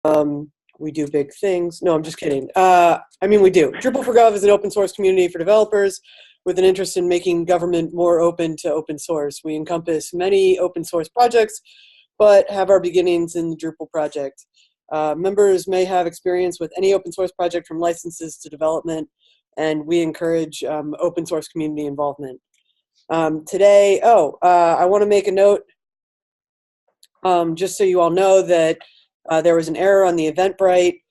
We do big things. No, I'm just kidding. I mean, we do. Drupal for Gov is an open source community for developers with an interest in making government more open to open source. We encompass many open source projects, but have our beginnings in the Drupal project. Members may have experience with any open source project from licenses to development, and we encourage open source community involvement. Today, I want to make a note, just so you all know that there was an error on the Eventbrite.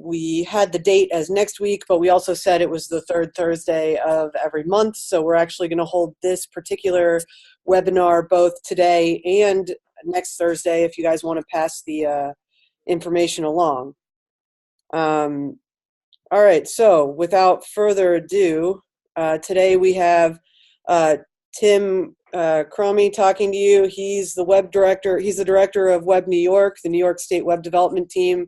We had the date as next week, but we also said it was the third Thursday of every month. So we're actually going to hold this particular webinar both today and next Thursday if you guys want to pass the information along. All right, so without further ado, today we have Tim Crommie talking to you. He's the web director. He's the director of Web New York, the New York State web development team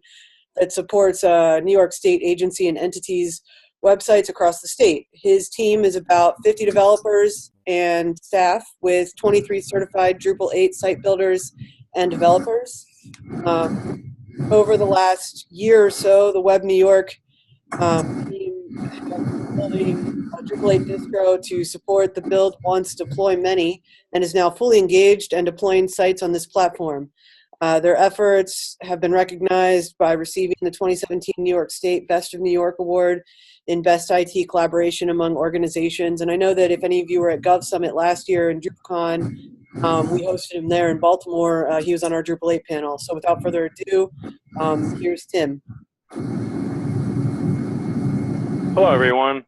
that supports New York State agency and entities websites across the state. His team is about 50 developers and staff with 23 certified Drupal 8 site builders and developers. Over the last year or so, the Web New York team has been building a Drupal 8 distro to support the build once, deploy many, and is now fully engaged and deploying sites on this platform. Their efforts have been recognized by receiving the 2017 New York State Best of New York Award in Best IT Collaboration among organizations. And I know that if any of you were at Gov Summit last year in DrupalCon, we hosted him there in Baltimore. He was on our Drupal 8 panel. So without further ado, here's Tim. Hello, everyone.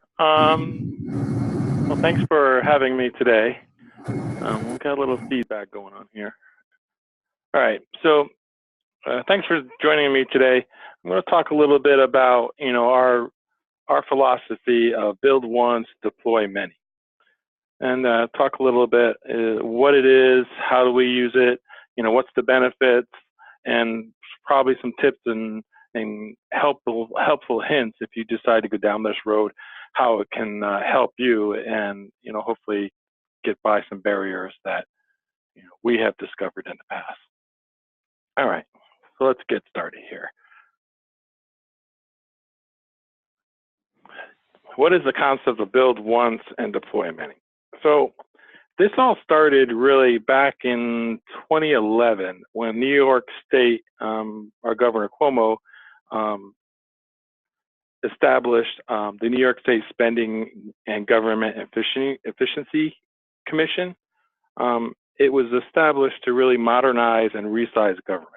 Well, thanks for having me today. We've got a little feedback going on here. All right, so thanks for joining me today. I'm going to talk a little bit about, our philosophy of build once, deploy many, and talk a little bit what it is, how do we use it, what's the benefits, and probably some tips and helpful hints if you decide to go down this road, how it can help you and hopefully get by some barriers that we have discovered in the past. All right, so let's get started here. What is the concept of build once and deploy many? So this all started really back in 2011 when New York State, our Governor Cuomo, established the New York State Spending and Government Efficiency Commission. It was established to really modernize and resize government.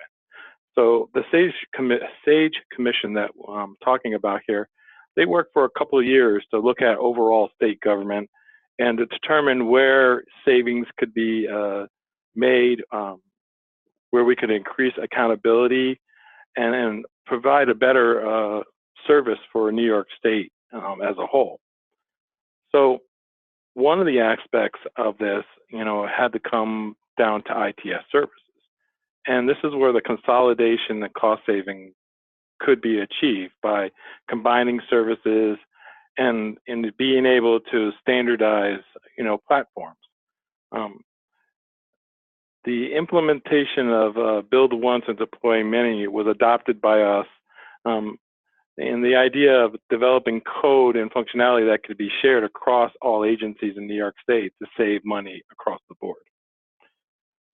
So the SAGE Commission that I'm talking about here, they worked for a couple of years to look at overall state government and to determine where savings could be made, where we could increase accountability and provide a better service for New York State as a whole. So one of the aspects of this, had to come down to ITS services. And this is where the consolidation and cost saving could be achieved by combining services and being able to standardize, platforms. The implementation of build once and deploy many was adopted by us. And the idea of developing code and functionality that could be shared across all agencies in New York State to save money across the board.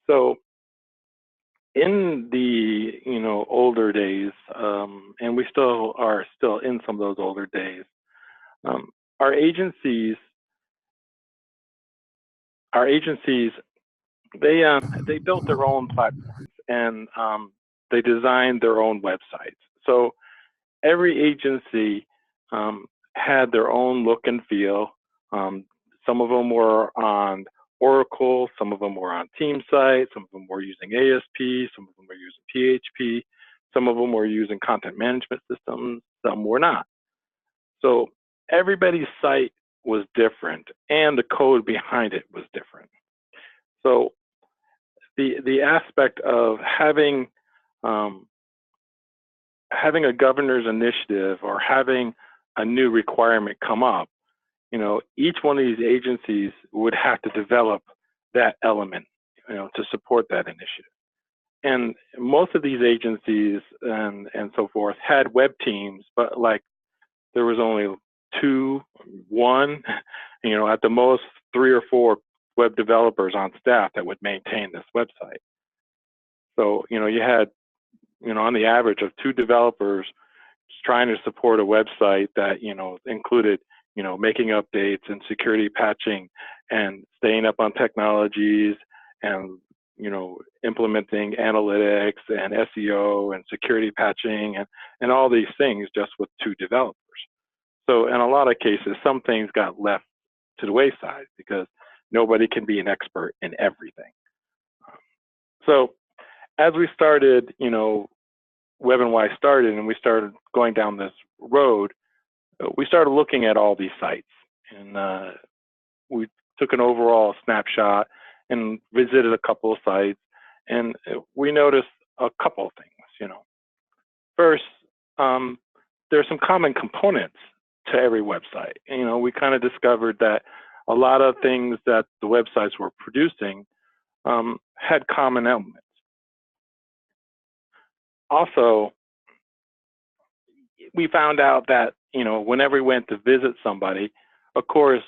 So in the older days, and we still are in some of those older days, our agencies, they built their own platforms and they designed their own websites. So every agency had their own look and feel. Some of them were on Oracle, some of them were on TeamSite, some of them were using ASP, some of them were using PHP, some of them were using content management systems, some were not. So everybody's site was different and the code behind it was different. So the aspect of having a governor's initiative or having a new requirement come up, each one of these agencies would have to develop that element, to support that initiative. And most of these agencies and so forth had web teams, but like there was only two, one, at the most 3 or 4 web developers on staff that would maintain this website. So, you had, on the average of 2 developers trying to support a website that, included, making updates and security patching and staying up on technologies and, implementing analytics and SEO and security patching and all these things just with 2 developers. So in a lot of cases, some things got left to the wayside because nobody can be an expert in everything. So as we started, WebNY started and we started going down this road, we started looking at all these sites, and we took an overall snapshot and visited a couple of sites, and we noticed a couple of things. First, there's some common components to every website. We kind of discovered that a lot of things that the websites were producing had common elements. Also, we found out that, whenever we went to visit somebody, of course,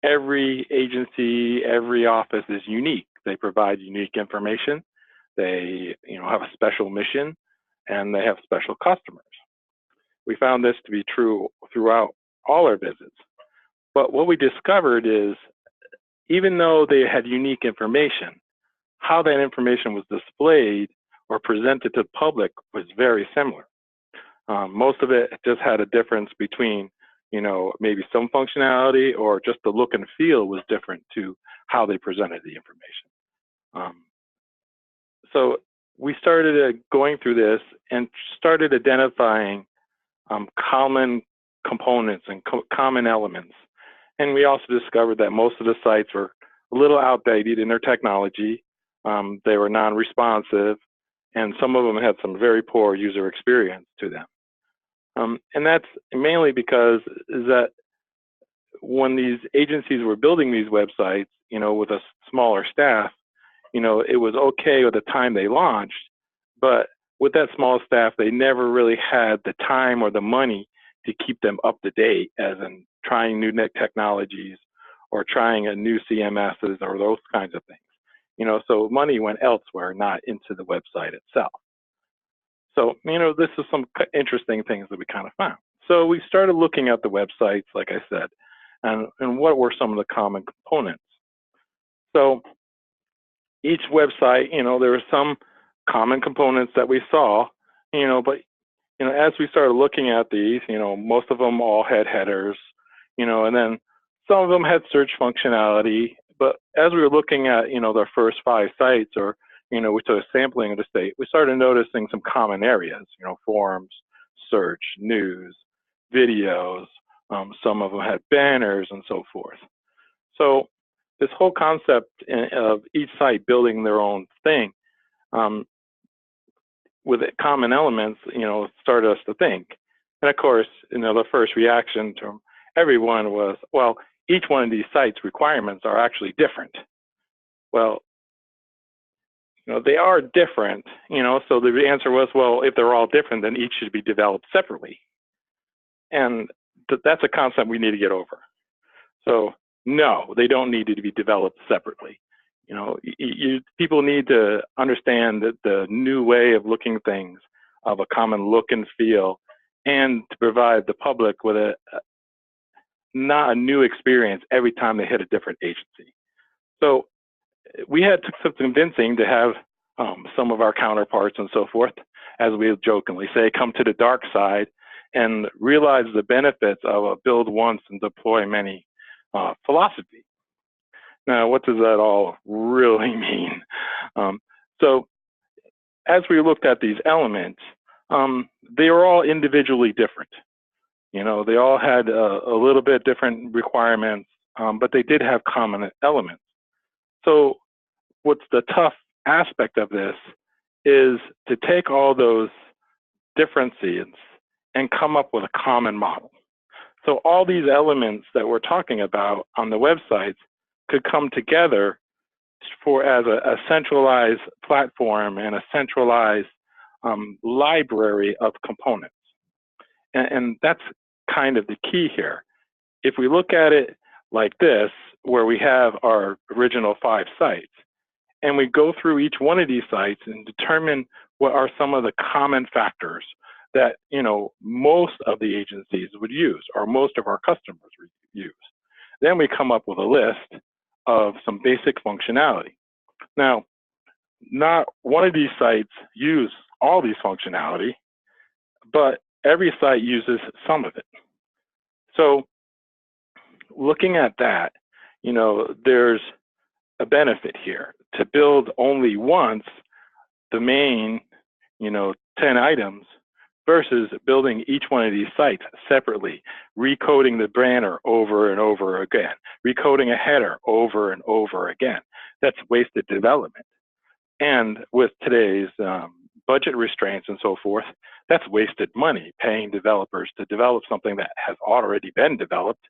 every agency, every office is unique. They provide unique information. They, have a special mission, and they have special customers. We found this to be true throughout all our visits. But what we discovered is, even though they had unique information, how that information was displayed or presented to the public was very similar. Most of it just had a difference between, maybe some functionality or just the look and feel was different to how they presented the information. So we started going through this and started identifying common components and common elements. And we also discovered that most of the sites were a little outdated in their technology. They were non-responsive, and some of them had some very poor user experience to them. And that's mainly because is that when these agencies were building these websites, with a smaller staff, it was okay with the time they launched, but with that small staff, they never really had the time or the money to keep them up to date, as in trying new technologies or trying a new CMSs or those kinds of things. So money went elsewhere, not into the website itself. So, this is some interesting things that we kind of found. So we started looking at the websites, like I said, and what were some of the common components. So each website, there were some common components that we saw, but, as we started looking at these, most of them all had headers, and then some of them had search functionality. But as we were looking at, their first 5 sites, or, we took a sampling of the state, we started noticing some common areas, forums, search, news, videos. Some of them had banners and so forth. So this whole concept of each site building their own thing with common elements, started us to think. And of course, the first reaction to everyone was, well, each one of these sites' requirements are actually different. Well, they are different, so the answer was, well, if they're all different, then each should be developed separately. And that's a concept we need to get over. So no, they don't need to be developed separately. People need to understand that the new way of looking at things, of a common look and feel, and to provide the public with not a new experience every time they hit a different agency. So we had some convincing to have some of our counterparts and so forth, as we jokingly say, come to the dark side and realize the benefits of a build once and deploy many philosophy. Now, what does that all really mean? So as we looked at these elements, they were all individually different. They all had a little bit different requirements, but they did have common elements. So what's the tough aspect of this is to take all those differences and come up with a common model. So all these elements that we're talking about on the websites could come together as a centralized platform and a centralized library of components. And that's kind of the key here. If we look at it like this, where we have our original 5 sites, and we go through each one of these sites and determine what are some of the common factors that most of the agencies would use, or most of our customers would use. Then we come up with a list of some basic functionality. Now, not one of these sites use all these functionality, but every site uses some of it. So looking at that, there's a benefit here to build only once the main, 10 items versus building each one of these sites separately, recoding the banner over and over again, recoding a header over and over again. That's wasted development. And with today's budget restraints and so forth, that's wasted money, paying developers to develop something that has already been developed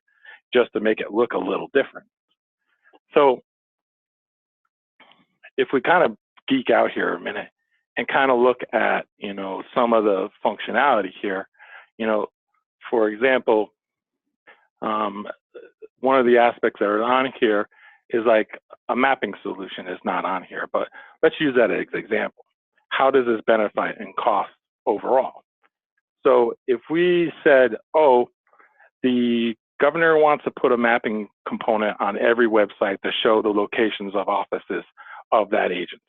just to make it look a little different. So if we kind of geek out here a minute and kind of look at, some of the functionality here, for example, one of the aspects that are on here is like a mapping solution is not on here, but let's use that as an example. How does this benefit in cost overall? So if we said, oh, the governor wants to put a mapping component on every website to show the locations of offices of that agency.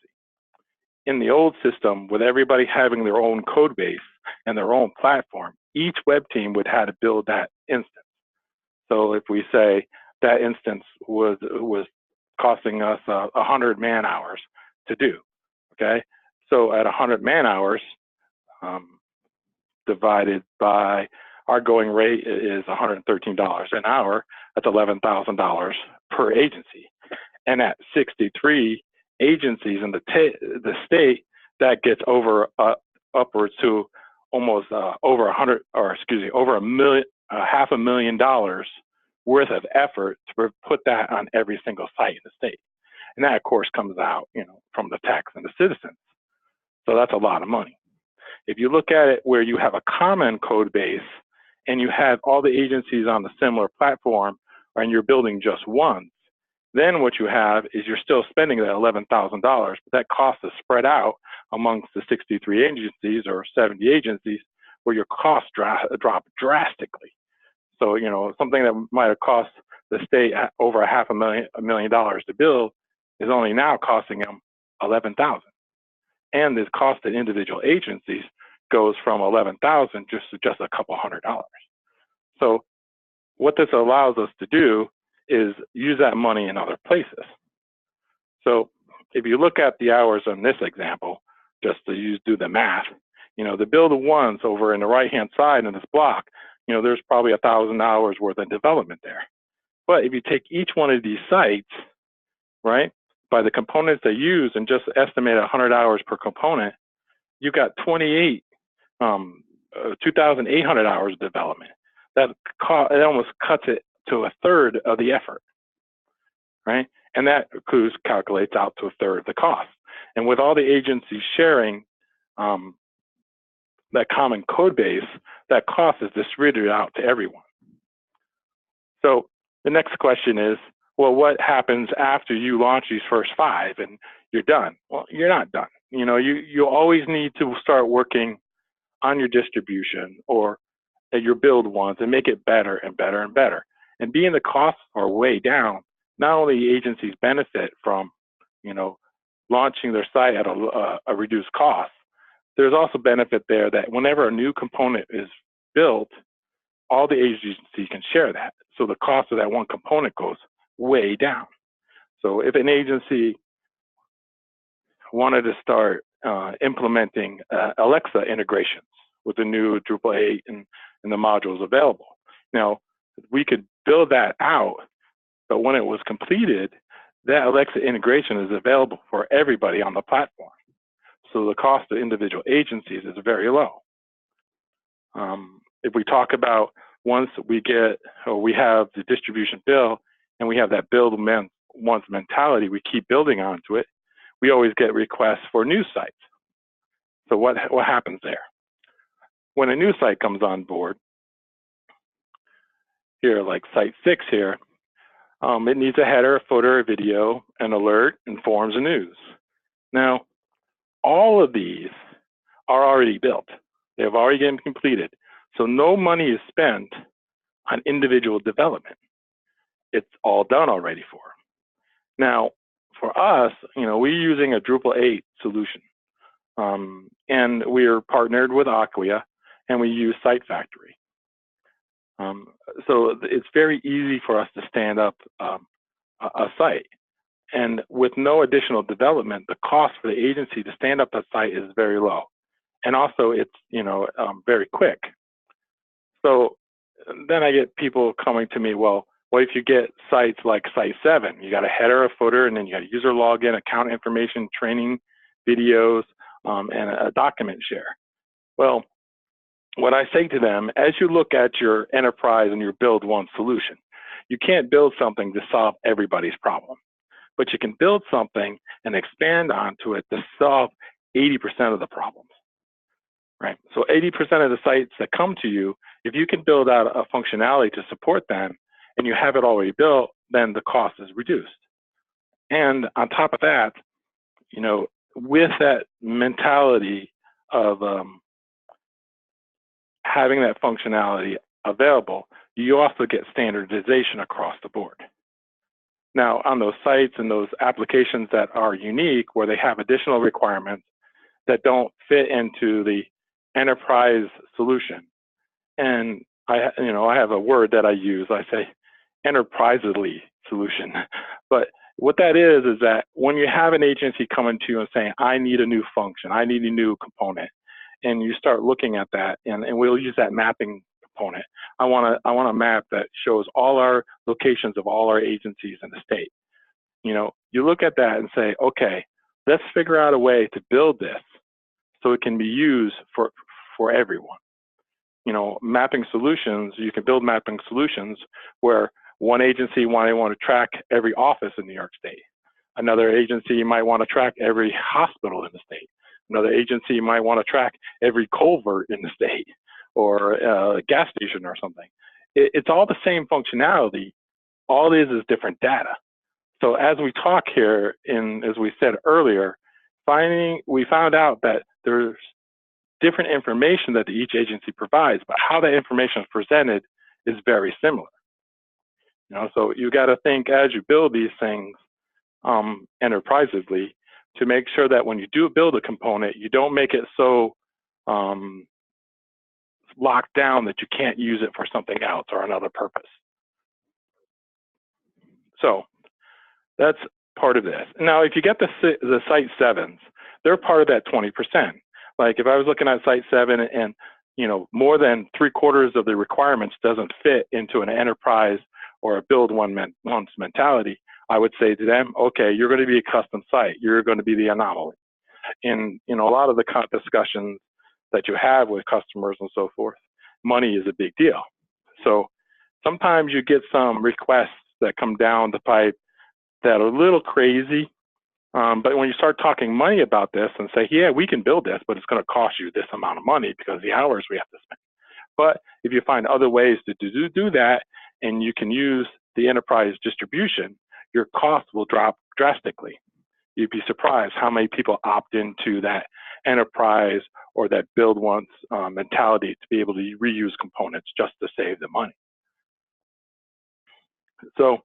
In the old system, with everybody having their own code base and their own platform, each web team would have to build that instance. So if we say that instance was costing us 100 man hours to do, okay? So at 100 man hours, divided by our going rate is $113 an hour, that's $11,000 per agency. And at 63 agencies in the state, that gets over upwards to almost over $500,000 worth of effort to put that on every single site in the state. And that, of course, comes out, from the tax and the citizens. So that's a lot of money. If you look at it where you have a common code base and you have all the agencies on the similar platform, and you're building just one, then what you have is you're still spending that $11,000, but that cost is spread out amongst the 63 agencies or 70 agencies where your costs drop drastically. So, something that might have cost the state over $500,000 to build is only now costing them $11,000. And the cost to individual agencies goes from $11,000 just a couple $100. So what this allows us to do is use that money in other places. So if you look at the hours on this example, just to do the math, the build ones over in the right-hand side in this block, there's probably 1,000 hours worth of development there. But if you take each one of these sites, right, by the components they use and just estimate 100 hours per component, you got 2,800 hours of development. It almost cuts it to a third of the effort, right? And that calculates out to a third of the cost. And with all the agencies sharing that common code base, that cost is distributed out to everyone. So the next question is, well, what happens after you launch these first 5 and you're done? Well, you're not done. You always need to start working on your distribution or your build ones and make it better and better and better. And being the costs are way down, not only agencies benefit from, launching their site at a reduced cost, there's also benefit there that whenever a new component is built, all the agencies can share that. So the cost of that one component goes way down. So if an agency wanted to start implementing Alexa integrations with the new Drupal 8 and the modules available, now we could build that out, but when it was completed, that Alexa integration is available for everybody on the platform. So the cost of individual agencies is very low. If we talk about once we have the distribution build and we have that build once mentality, we keep building onto it, we always get requests for new sites. So what happens there? When a new site comes on board, here, like site 6 here, it needs a header, a footer, a video, an alert, and forms and news. Now, all of these are already built. They have already been completed. So no money is spent on individual development. It's all done already for. Now, for us, we're using a Drupal 8 solution. And we are partnered with Acquia, and we use Site Factory. So it's very easy for us to stand up a site. And with no additional development, the cost for the agency to stand up a site is very low. And also it's, very quick. So then I get people coming to me, well, what if you get sites like Site 7? You got a header, a footer, and then you got a user login, account information, training, videos, and a document share. Well, what I say to them, as you look at your enterprise and your build one solution, you can't build something to solve everybody's problem, but you can build something and expand onto it to solve 80% of the problems, right? So 80% of the sites that come to you, if you can build out a functionality to support them and you have it already built, then the cost is reduced. And on top of that, with that mentality of having that functionality available, you also get standardization across the board. Now, on those sites and those applications that are unique, where they have additional requirements that don't fit into the enterprise solution, and I have a word that I use. I say enterprisely solution, but what that is that when you have an agency coming to you and saying, I need a new function, I need a new component, and you start looking at that, and we'll use that mapping component. I want a map that shows all our locations of all our agencies in the state. You look at that and say, okay, let's figure out a way to build this so it can be used for everyone. Mapping solutions, you can build mapping solutions where one agency might want to track every office in New York State. Another agency might want to track every hospital in the state. Another agency might want to track every culvert in the state or a gas station or something. It's all the same functionality. All it is different data. So as we talk here, as we said earlier, we found out that there's different information that each agency provides, but how that information is presented is very similar. So you got to think as you build these things enterprisely to make sure that when you do build a component, you don't make it so locked down that you can't use it for something else or another purpose. So that's part of this. Now, if you get the Site 7s, they're part of that 20%. Like if I was looking at Site 7 and more than 3/4 of the requirements doesn't fit into an enterprise or a build once mentality, I would say to them, okay, you're going to be a custom site. You're going to be the anomaly. In a lot of the discussions that you have with customers and so forth, money is a big deal. So sometimes you get some requests that come down the pipe that are a little crazy. But when you start talking money about this and say, yeah, we can build this, but it's going to cost you this amount of money because of the hours we have to spend. But if you find other ways to do that, and you can use the enterprise distribution, your cost will drop drastically. You'd be surprised how many people opt into that enterprise or that build once mentality to be able to reuse components just to save the money. So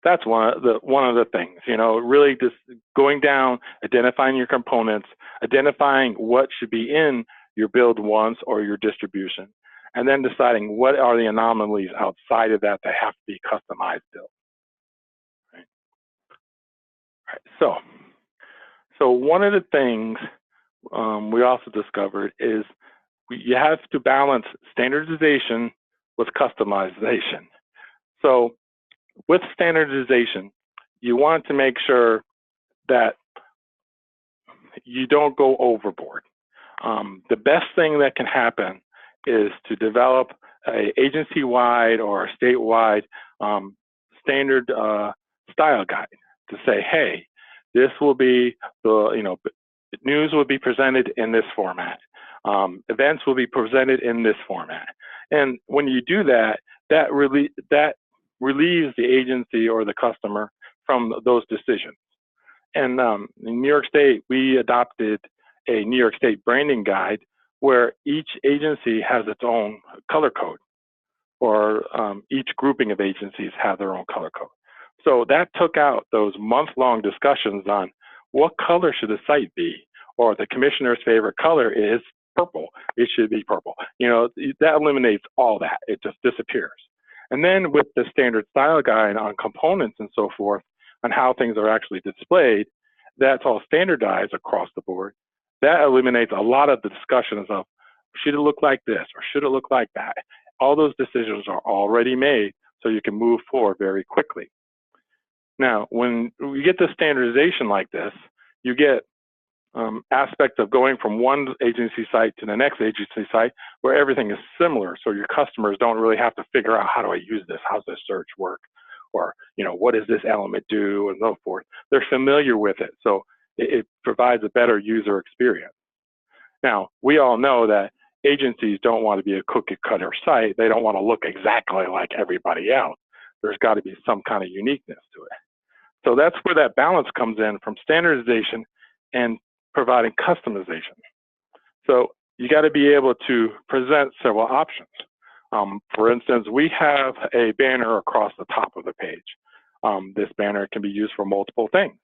that's one of the things, really just going down, identifying your components, identifying what should be in your build once or your distribution, and then deciding what are the anomalies outside of that have to be customized built. Right. Right. So one of the things we also discovered is you have to balance standardization with customization. So with standardization, you want to make sure that you don't go overboard. The best thing that can happen is to develop a agency-wide or a statewide style guide to say, hey, this will be the, news will be presented in this format. Events will be presented in this format. And when you do that, that relieves the agency or the customer from those decisions. And in New York State, we adopted a New York State branding guide where each agency has its own color code, or each grouping of agencies have their own color code. So that took out those month-long discussions on what color should the site be, or the commissioner's favorite color is purple, it should be purple. That eliminates all that, it just disappears. And then with the standard style guide on components and so forth, on how things are actually displayed, that's all standardized across the board. That eliminates a lot of the discussions of, should it look like this, or should it look like that? All those decisions are already made, so you can move forward very quickly. Now, when you get the standardization like this, you get aspects of going from one agency site to the next agency site where everything is similar, so your customers don't really have to figure out, how do I use this? How's this search work? Or, what does this element do, and so forth. They're familiar with it, so it provides a better user experience. Now, we all know that agencies don't want to be a cookie cutter site. They don't want to look exactly like everybody else. There's got to be some kind of uniqueness to it. So that's where that balance comes in, from standardization and providing customization. So you got to be able to present several options. For instance, we have a banner across the top of the page. This banner can be used for multiple things.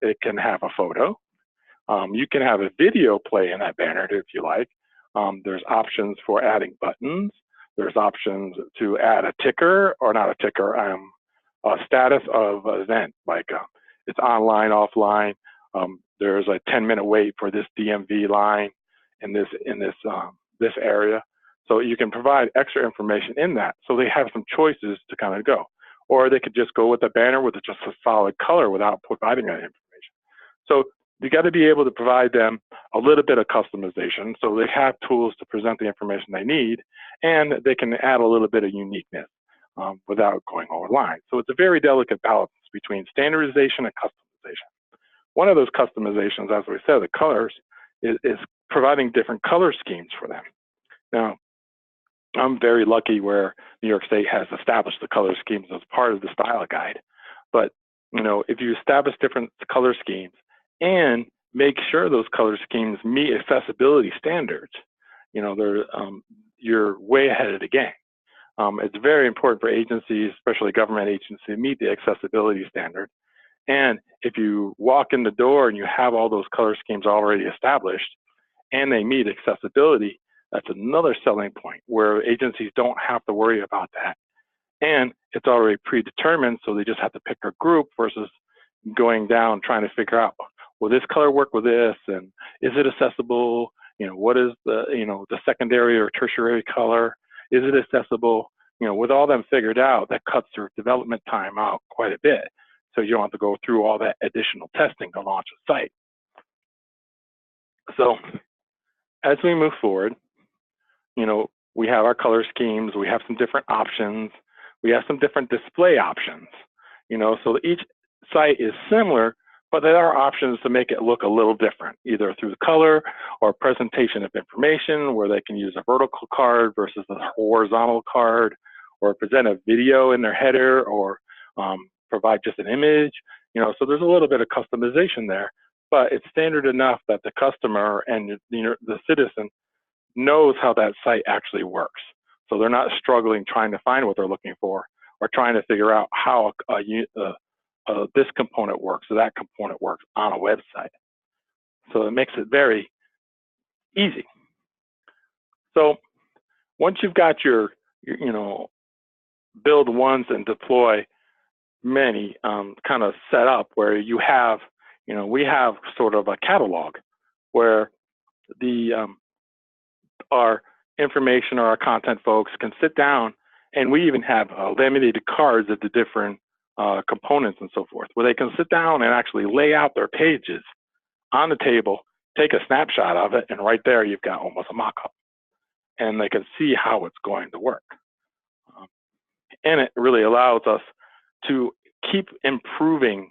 It can have a photo. You can have a video play in that banner if you like. There's options for adding buttons. There's options to add a ticker, or not a ticker, a status of an event, like it's online, offline. There's a 10-minute wait for this DMV line in this area. So you can provide extra information in that, so they have some choices to kind of go. Or they could just go with a banner with just a solid color without providing that information. So you got to be able to provide them a little bit of customization, so they have tools to present the information they need, and they can add a little bit of uniqueness without going over line. So it's a very delicate balance between standardization and customization. One of those customizations, as we said, the colors, is providing different color schemes for them. Now, I'm very lucky where New York State has established the color schemes as part of the style guide. But if you establish different color schemes and make sure those color schemes meet accessibility standards, you're way ahead of the game. It's very important for agencies, especially government agencies, to meet the accessibility standard. And if you walk in the door and you have all those color schemes already established and they meet accessibility, that's another selling point where agencies don't have to worry about that. And it's already predetermined, so they just have to pick a group versus going down trying to figure out, will this color work with this? And is it accessible? What is the secondary or tertiary color? Is it accessible? With all them figured out, that cuts their development time out quite a bit. So you don't have to go through all that additional testing to launch a site. So as we move forward, we have our color schemes, we have some different options, we have some different display options, so each site is similar, but there are options to make it look a little different, either through the color or presentation of information, where they can use a vertical card versus a horizontal card, or present a video in their header, or provide just an image, so there's a little bit of customization there, but it's standard enough that the customer and the citizen knows how that site actually works. So they're not struggling trying to find what they're looking for, or trying to figure out how this component works or that component works on a website. So it makes it very easy. So once you've got your build once and deploy many kind of set up, where you have, we have sort of a catalog where our information or our content folks can sit down, and we even have laminated cards of the different components and so forth, where they can sit down and actually lay out their pages on the table, take a snapshot of it, and right there you've got almost a mock-up, and they can see how it's going to work. And it really allows us to keep improving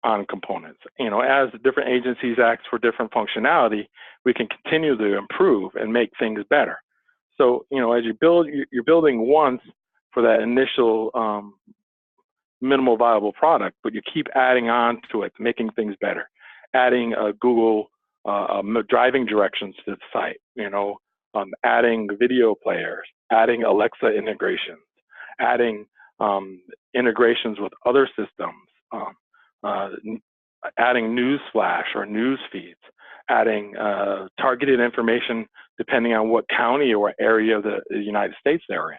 on components. You know, as different agencies ask for different functionality, we can continue to improve and make things better. So, you know, as you build, you're building once for that initial minimal viable product, but you keep adding on to it, making things better, adding Google driving directions to the site, you know, adding video players, adding Alexa integrations, adding integrations with other systems, adding news flash or news feeds, adding targeted information depending on what county or area of the United States they're in.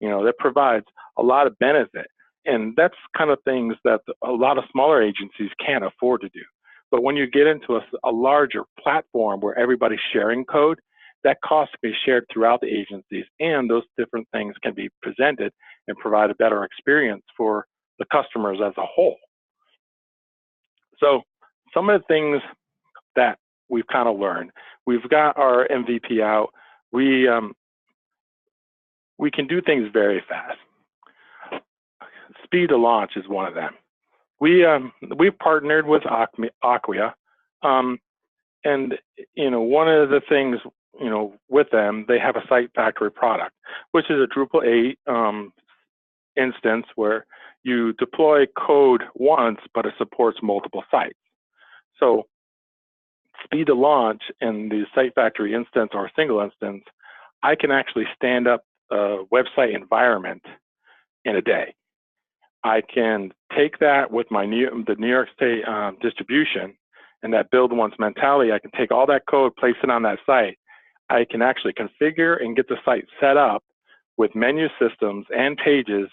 You know, that provides a lot of benefit. And that's kind of things that a lot of smaller agencies can't afford to do. But when you get into a larger platform where everybody's sharing code, that cost can be shared throughout the agencies, and those different things can be presented and provide a better experience for the customers as a whole. So some of the things that we've kind of learned, we've got our MVP out. We can do things very fast. Speed to launch is one of them. We've partnered with Acquia, and you know, one of the things, you know, with them, they have a site factory product, which is a Drupal 8 instance where you deploy code once, but it supports multiple sites. So speed to launch in the site factory instance or a single instance, I can actually stand up a website environment in a day. I can take that with the New York State distribution and that build once mentality. I can take all that code, place it on that site. I can actually configure and get the site set up with menu systems and pages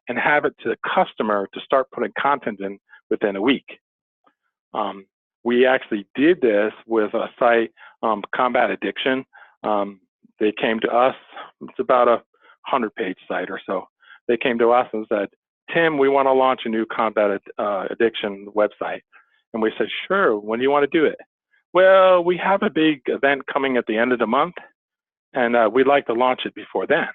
and have it to the customer to start putting content in within a week. We actually did this with a site, Combat Addiction. They came to us, it's about a 100-page site or so. They came to us and said, Tim, we want to launch a new Combat Addiction website. And we said, sure, when do you want to do it? Well, we have a big event coming at the end of the month, and we'd like to launch it before then.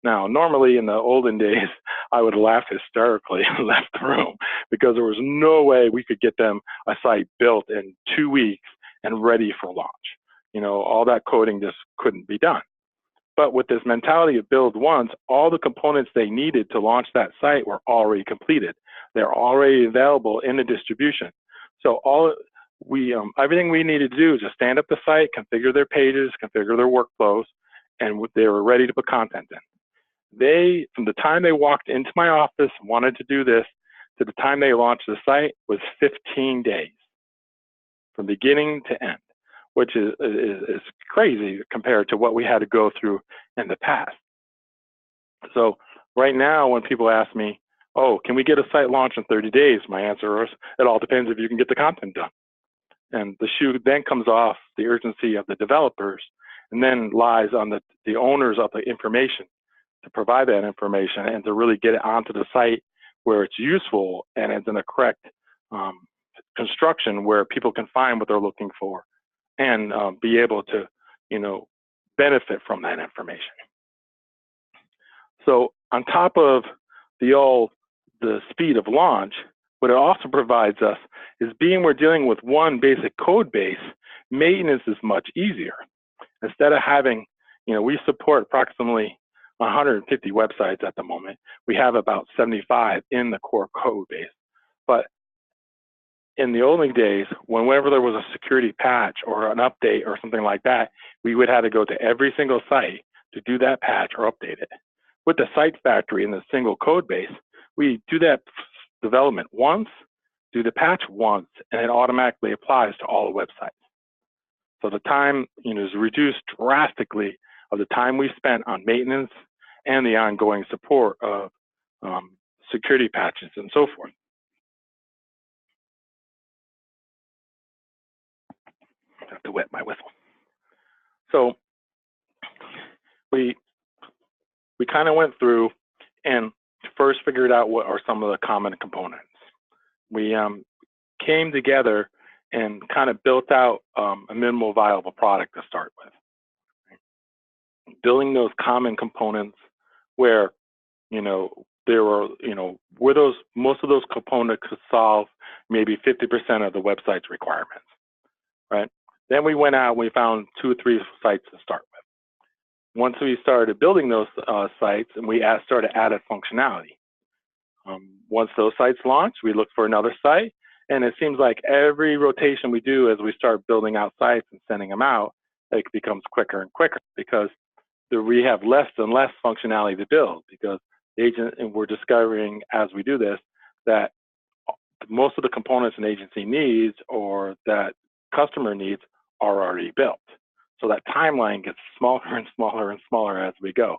Now, normally in the olden days, I would laugh hysterically and left the room because there was no way we could get them a site built in 2 weeks and ready for launch. You know, all that coding just couldn't be done. But with this mentality of build once, all the components they needed to launch that site were already completed. They're already available in the distribution. So everything we needed to do is just stand up the site, configure their pages, configure their workflows, and they were ready to put content in. From the time they walked into my office and wanted to do this to the time they launched the site was 15 days from beginning to end, which is crazy compared to what we had to go through in the past. So right now, when people ask me, oh, can we get a site launch in 30 days? My answer is, it all depends if you can get the content done. And the shoe then comes off the urgency of the developers and then lies on the owners of the information to provide that information and to really get it onto the site where it's useful and it's in the correct construction where people can find what they're looking for and be able to, you know, benefit from that information. So on top of the speed of launch, what it also provides us is we're dealing with one basic code base, maintenance is much easier. Instead of having, you know, we support approximately 150 websites at the moment. We have about 75 in the core code base. But in the olden days, whenever there was a security patch or an update or something like that, we would have to go to every single site to do that patch or update it. With the site factory and the single code base, we do that development once, do the patch once, and it automatically applies to all the websites. So the time, you know, is reduced drastically of the time we spent on maintenance and the ongoing support of security patches and so forth. I have to wet my whistle. So we kind of went through and first figured out what are some of the common components. We came together and kind of built out a minimal viable product to start with. Building those common components where, you know, there were, were those, most of those components could solve maybe 50% of the website's requirements, right? Then we went out, we found 2 or 3 sites to start with. Once we started building those sites, and we started added functionality. Once those sites launched, we looked for another site, and it seems like every rotation we do as we start building out sites and sending them out, it becomes quicker and quicker because we have less and less functionality to build, because and we're discovering as we do this that most of the components an agency needs or that customer needs are already built. So that timeline gets smaller and smaller and smaller as we go.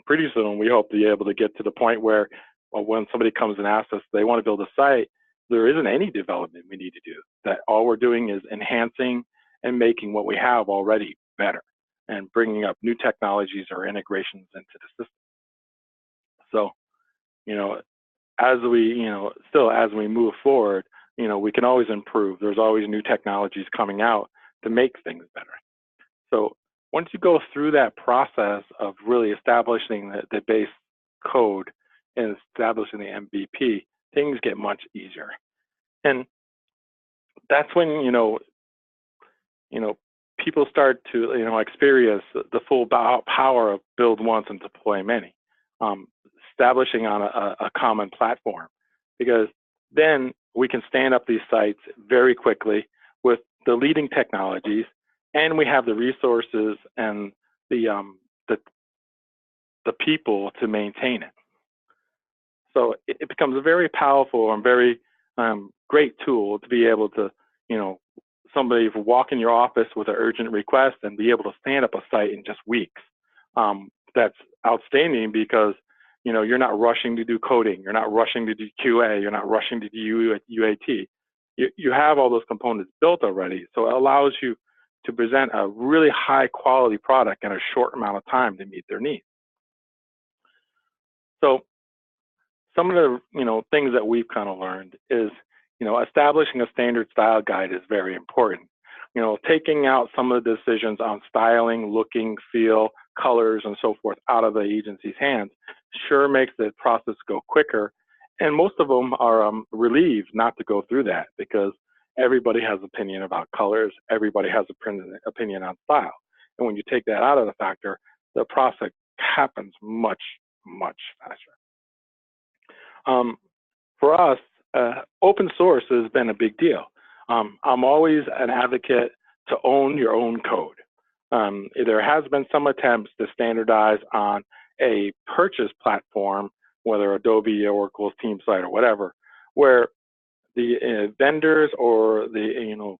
Pretty soon, we hope to be able to get to the point where, well, when somebody comes and asks us they want to build a site, there isn't any development we need to do. That all we're doing is enhancing and making what we have already better and bringing up new technologies or integrations into the system. So, as we, still as we move forward, we can always improve. There's always new technologies coming out to make things better. So once you go through that process of really establishing the base code and establishing the MVP, things get much easier. And that's when, people start to, experience the full power of build once and deploy many, establishing on a common platform, because then we can stand up these sites very quickly with the leading technologies, and we have the resources and the people to maintain it. So it becomes a very powerful and very great tool to be able to, somebody walk in your office with an urgent request and be able to stand up a site in just weeks. That's outstanding because, you're not rushing to do coding, you're not rushing to do QA, you're not rushing to do UAT. You have all those components built already, so it allows you to present a really high quality product in a short amount of time to meet their needs. So some of the things that we've kind of learned is, establishing a standard style guide is very important. Taking out some of the decisions on styling, looking, feel, colors, and so forth out of the agency's hands sure makes the process go quicker. And most of them are relieved not to go through that, because everybody has opinion about colors, everybody has opinion on style. And when you take that out of the factor, the process happens much, much faster. For us, open source has been a big deal. I'm always an advocate to own your own code. There has been some attempts to standardize on a purchase platform, whether Adobe, Oracle's TeamSite, or whatever, where the vendors or the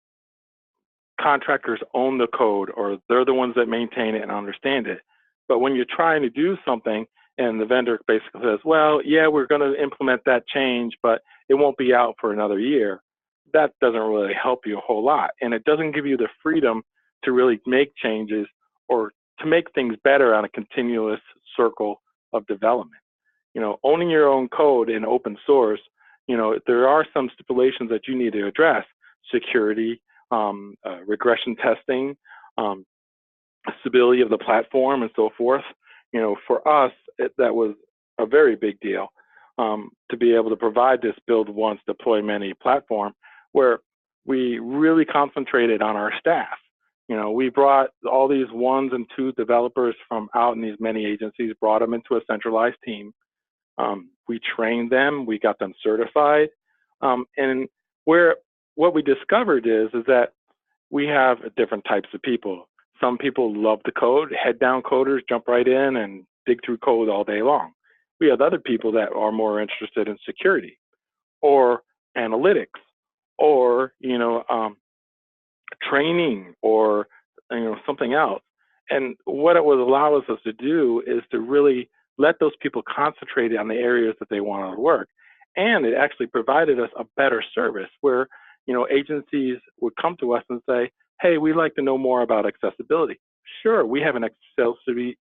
contractors own the code, or they're the ones that maintain it and understand it. But when you're trying to do something and the vendor basically says, well, yeah, we're going to implement that change, but it won't be out for another year, that doesn't really help you a whole lot. And it doesn't give you the freedom to really make changes or to make things better on a continuous circle of development. Owning your own code in open source, there are some stipulations that you need to address: security, regression testing, stability of the platform, and so forth. For us, that was a very big deal, to be able to provide this build once, deploy many platform, where we really concentrated on our staff. We brought all these 1 and 2 developers from out in these many agencies, brought them into a centralized team. We trained them, we got them certified, and what we discovered is that we have different types of people. Some people love the code, head down coders, jump right in and dig through code all day long. We have other people that are more interested in security or analytics or, training or, something else. And what it would allow us to do is to really let those people concentrate on the areas that they want to work. And it actually provided us a better service where, agencies would come to us and say, hey, we'd like to know more about accessibility. Sure, we have an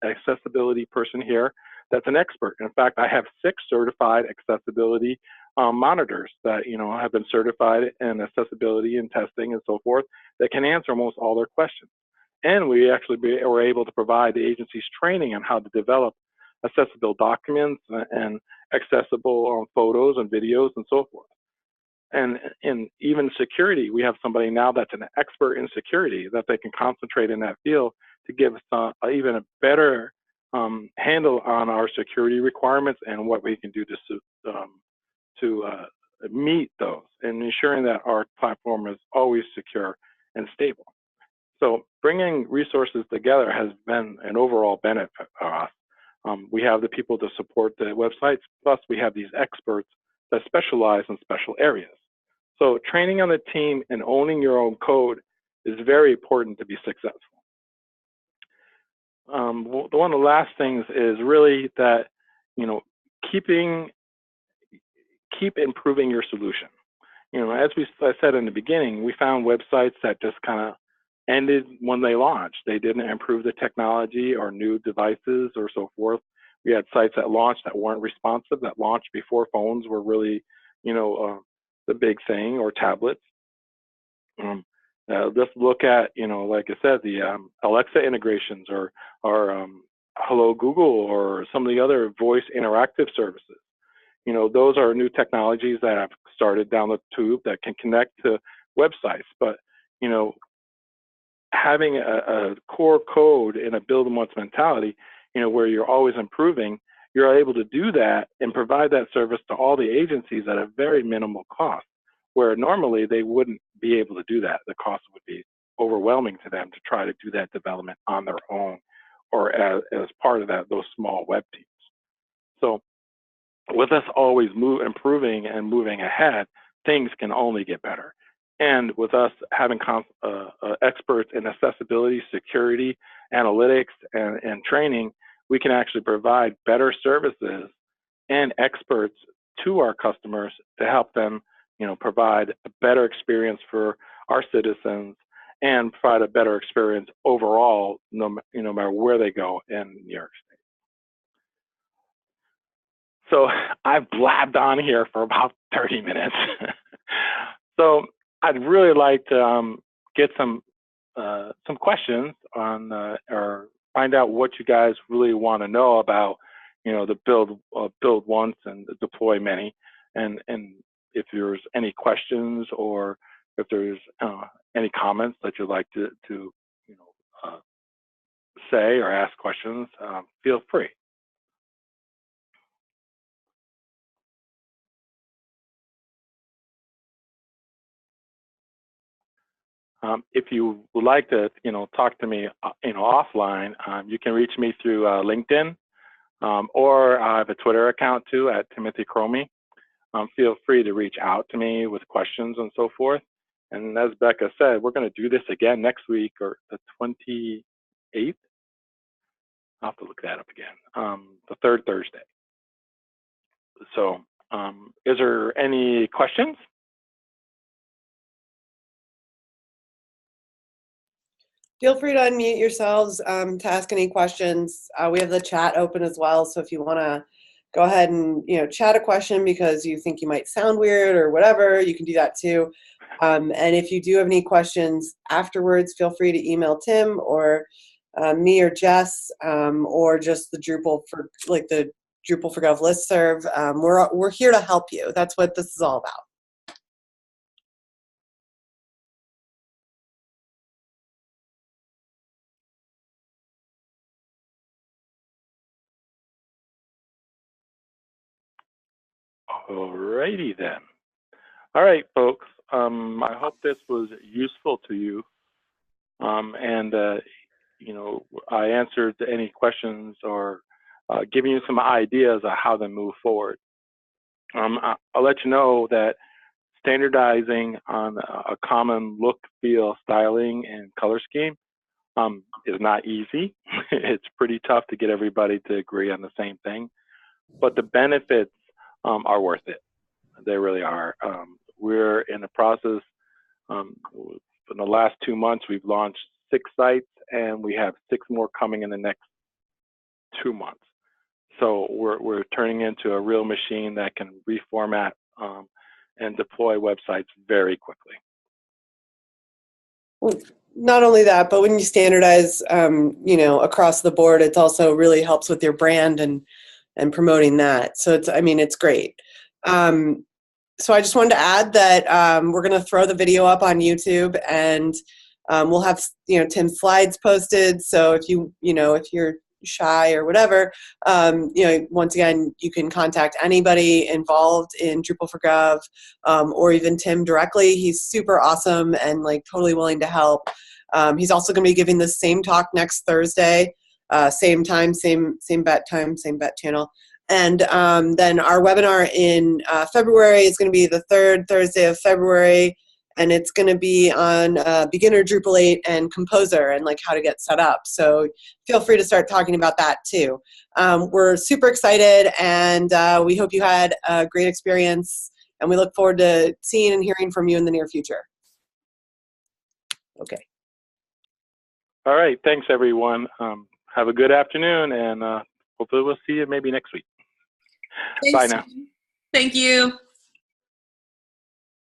accessibility person here that's an expert. In fact, I have 6 certified accessibility monitors that have been certified in accessibility and testing and so forth that can answer almost all their questions. And we actually were able to provide the agency's training on how to develop accessible documents and accessible photos and videos and so forth. And in even security, we have somebody now that's an expert in security that they can concentrate in that field to give us even a better handle on our security requirements and what we can do to meet those and ensuring that our platform is always secure and stable. So bringing resources together has been an overall benefit for us. We have the people to support the websites, plus we have these experts that specialize in special areas. So training on the team and owning your own code is very important to be successful. One of the last things is really that, keep improving your solution. As I said in the beginning, we found websites that just kind of ended when they launched. They didn't improve the technology or new devices or so forth. We had sites that launched that weren't responsive, that launched before phones were really, the big thing, or tablets. Just look at, like I said, the Alexa integrations or Hello Google or some of the other voice interactive services. Those are new technologies that have started down the tube that can connect to websites. But, having a core code in a build once mentality, where you're always improving, you're able to do that and provide that service to all the agencies at a very minimal cost, where normally they wouldn't be able to do that. The cost would be overwhelming to them to try to do that development on their own or as part of those small web teams. So with us always improving and moving ahead, things can only get better. And with us having experts in accessibility, security, analytics, and training, we can actually provide better services and experts to our customers to help them, provide a better experience for our citizens and provide a better experience overall, no matter where they go in New York State. So I've blabbed on here for about 30 minutes. So I'd really like to get some questions on or find out what you guys really want to know about, the build once and deploy many, and if there's any questions or if there's any comments that you'd like to say or ask questions, feel free. If you would like to, talk to me, offline, you can reach me through LinkedIn, or I have a Twitter account too at Timothy Crommie. Feel free to reach out to me with questions and so forth. And as Becca said, we're going to do this again next week, or the 28th. I'll have to look that up again. The third Thursday. So, is there any questions? Feel free to unmute yourselves to ask any questions. We have the chat open as well, so if you want to go ahead and chat a question because you think you might sound weird or whatever, you can do that too. And if you do have any questions afterwards, feel free to email Tim or me or Jess, or just the Drupal for Gov listserv. We're here to help you. That's what this is all about. Alrighty then. All right, folks. I hope this was useful to you, and I answered any questions or giving you some ideas of how to move forward. I'll let you know that standardizing on a common look, feel, styling, and color scheme is not easy. It's pretty tough to get everybody to agree on the same thing, but the benefits are worth it. They really are. We're in the process. In the last 2 months, we've launched 6 sites, and we have 6 more coming in the next 2 months. So we're turning into a real machine that can reformat and deploy websites very quickly. Well, not only that, but when you standardize, across the board, it also really helps with your brand and and promoting that. So it's, I mean, it's great. So I just wanted to add that we're going to throw the video up on YouTube, and we'll have, Tim's slides posted. So if if you're shy or whatever, once again, you can contact anybody involved in Drupal for Gov, or even Tim directly. He's super awesome and like totally willing to help. He's also going to be giving the same talk next Thursday, same time, same bat time, same bat channel. And then our webinar in February is going to be the third Thursday of February, and it's going to be on beginner Drupal 8 and Composer and like how to get set up. So feel free to start talking about that too. We're super excited, and we hope you had a great experience, and we look forward to seeing and hearing from you in the near future. Okay. All right. Thanks, everyone. Have a good afternoon, and hopefully we'll see you maybe next week. Thanks. Bye now. Thank you.